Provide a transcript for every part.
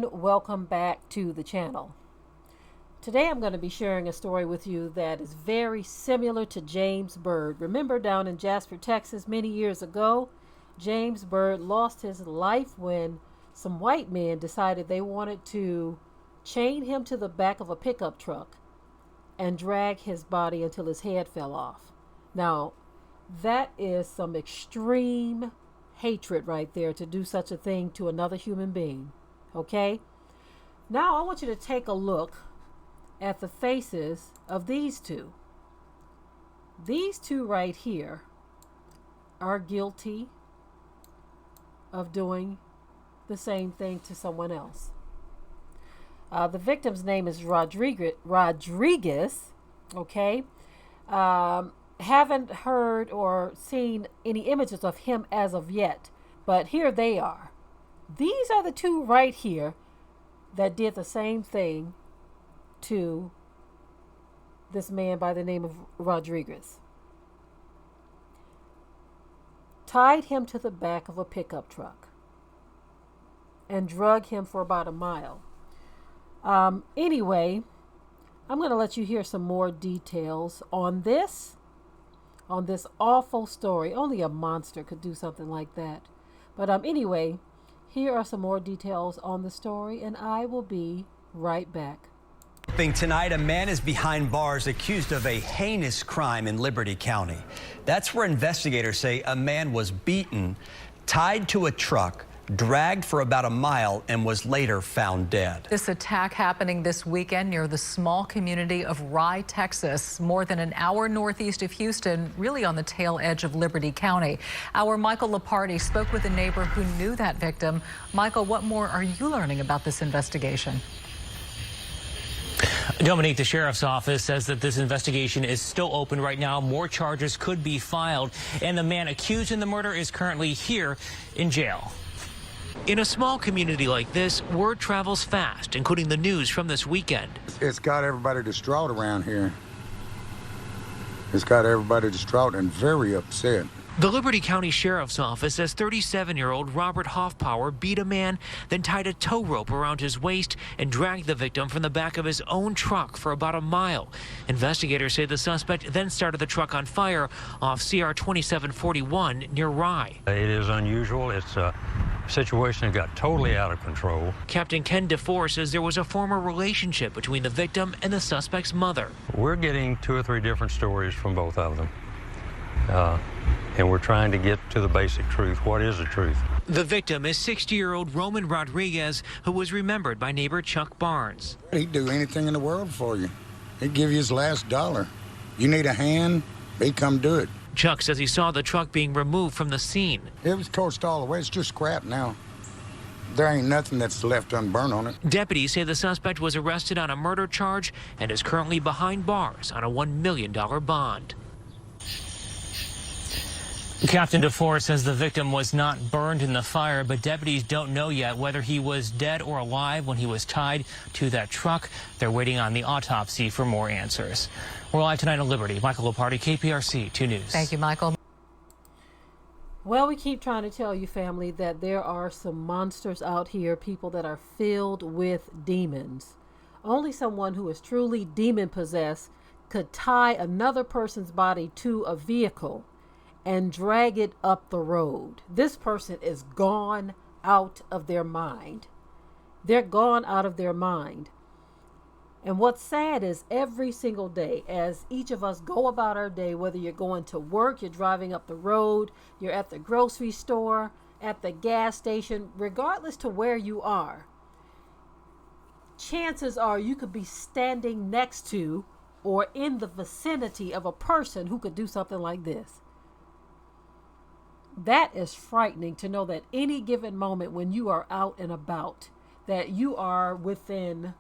everyone, welcome back to the channel. Today I'm going to be sharing a story with you that is very similar to James Byrd. Remember down in Jasper, Texas many years ago, James Byrd lost his life when some white men decided they wanted to chain him to the back of a pickup truck and drag his body until his head fell off. Now, that is some extreme hatred right there, to do such a thing to another human being. Okay? Now I want you to take a look at the faces of these two. These two right here are guilty of doing the same thing to someone else. The victim's name is Rodriguez. Okay? Haven't heard or seen any images of him as of yet, but here they are. These are the two right here that did the same thing to this man by the name of Rodriguez. Tied him to the back of a pickup truck and drug him for about a mile. Anyway, I'm going to let you hear some more details on this awful story. Only a monster could do something like that. But anyway, here are some more details on the story, and I will be right back. Tonight, a man is behind bars accused of a heinous crime in Liberty County. That's where investigators say a man was beaten, tied to a truck, dragged for about a mile, and was later found dead. This attack happening this weekend near the small community of Rye, Texas, more than an hour northeast of Houston, really on the tail edge of Liberty County. Our Michael Laparty spoke with a neighbor who knew that victim. Michael, what more are you learning about this investigation? Dominique, the sheriff's office says that this investigation is still open right now. More charges could be filed, and the man accused in the murder is currently here in jail. In a small community like this, word travels fast, including the news from this weekend. It's got everybody distraught around here. It's got everybody distraught and very upset. The Liberty County Sheriff's Office says 37-year-old Robert Hoffpower beat a man, then tied a tow rope around his waist and dragged the victim from the back of his own truck for about a mile. Investigators say the suspect then started the truck on fire off CR 2741 near Rye. It is unusual. It's a situation that got totally out of control. Captain Ken DeFore says there was a former relationship between the victim and the suspect's mother. We're getting 2 or 3 different stories from both of them. And we're trying to get to the basic truth. What is the truth? The victim is 60-year-old Roman Rodriguez, who was remembered by neighbor Chuck Barnes. He'd do anything in the world for you. He'd give you his last dollar. You need a hand, he'd come do it. Chuck says he saw the truck being removed from the scene. It was torched all the way. It's just scrap now. There ain't nothing that's left unburned on it. Deputies say the suspect was arrested on a murder charge and is currently behind bars on a $1 million bond. Captain DeFore says the victim was not burned in the fire, but deputies don't know yet whether he was dead or alive when he was tied to that truck. They're waiting on the autopsy for more answers. We're live tonight on Liberty. Michael Laparty, KPRC 2 News. Thank you, Michael. Well, we keep trying to tell you, family, that there are some monsters out here, people that are filled with demons. Only someone who is truly demon-possessed could tie another person's body to a vehicle and drag it up the road. This person is gone out of their mind. They're gone out of their mind. And what's sad is every single day, as each of us go about our day, whether you're going to work, you're driving up the road, you're at the grocery store, at the gas station, regardless to where you are, chances are you could be standing next to or in the vicinity of a person who could do something like this. That is frightening, to know that any given moment when you are out and about, that you are within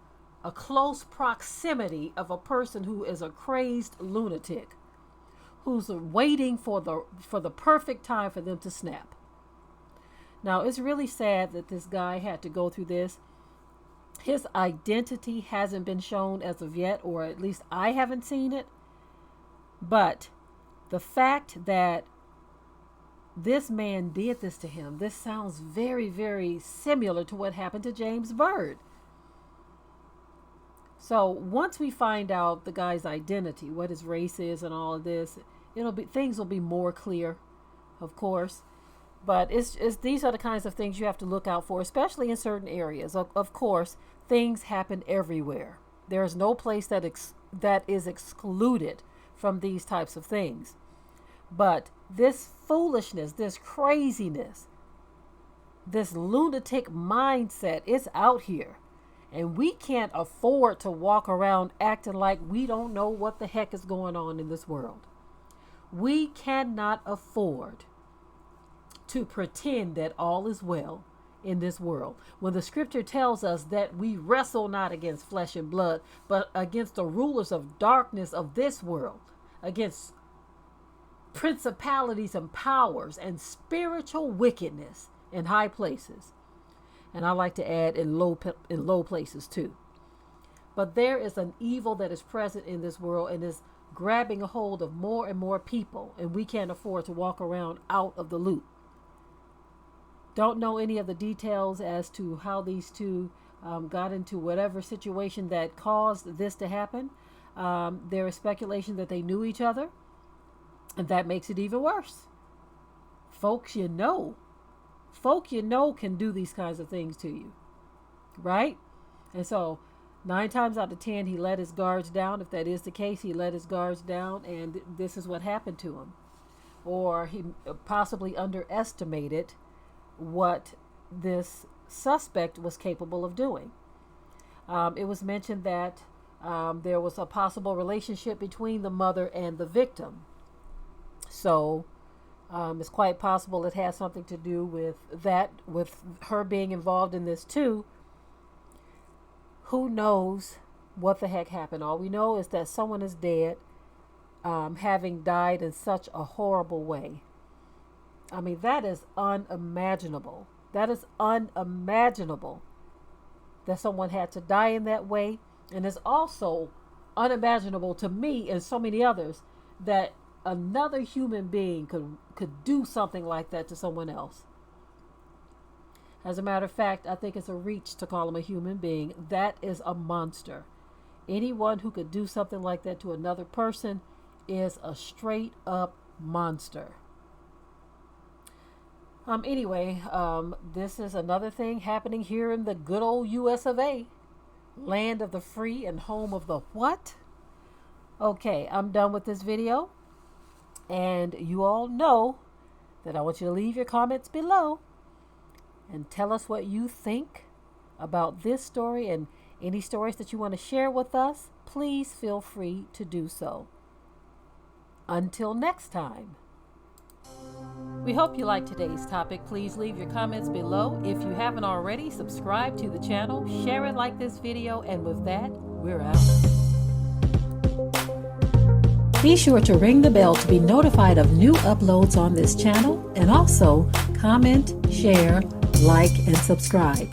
a close proximity of a person who is a crazed lunatic, who's waiting for the perfect time for them to snap. Now, it's really sad that this guy had to go through this. His identity hasn't been shown as of yet, or at least I haven't seen it. But the fact that this man did this to him. This sounds very, very similar to what happened to James Byrd. So once we find out the guy's identity, what his race is and all of this, things will be more clear, of course. But it's these are the kinds of things you have to look out for, especially in certain areas. Of course, things happen everywhere. There is no place that is excluded from these types of things. But this foolishness, this craziness, this lunatic mindset is out here. And we can't afford to walk around acting like we don't know what the heck is going on in this world. We cannot afford to pretend that all is well in this world, when the scripture tells us that we wrestle not against flesh and blood, but against the rulers of darkness of this world, against principalities and powers and spiritual wickedness in high places. And I like to add in low places too. But there is an evil that is present in this world and is grabbing a hold of more and more people, and we can't afford to walk around out of the loop. Don't know any of the details as to how these two got into whatever situation that caused this to happen. There is speculation that they knew each other, and that makes it even worse. Folk you know can do these kinds of things to you, right? And so 9 times out of 10, he let his guards down. If that is the case, he let his guards down, and this is what happened to him. Or he possibly underestimated what this suspect was capable of doing. It was mentioned that there was a possible relationship between the mother and the victim. So it's quite possible it has something to do with that, with her being involved in this too. Who knows what the heck happened? All we know is that someone is dead, having died in such a horrible way. I mean, that is unimaginable. That is unimaginable that someone had to die in that way. And it's also unimaginable to me and so many others that another human being could do something like that to someone else. As a matter of fact, I think it's a reach to call him a human being. That is a monster. Anyone who could do something like that to another person is a straight up monster. Anyway, this is another thing happening here in the good old US of A, land of the free and home of the what? Okay, I'm done with this video. And you all know that I want you to leave your comments below and tell us what you think about this story, and any stories that you want to share with us. Please feel free to do so. Until next time. We hope you liked today's topic. Please leave your comments below. If you haven't already, subscribe to the channel, share it like this video, and with that, we're out. Be sure to ring the bell to be notified of new uploads on this channel, and also comment, share, like, and subscribe.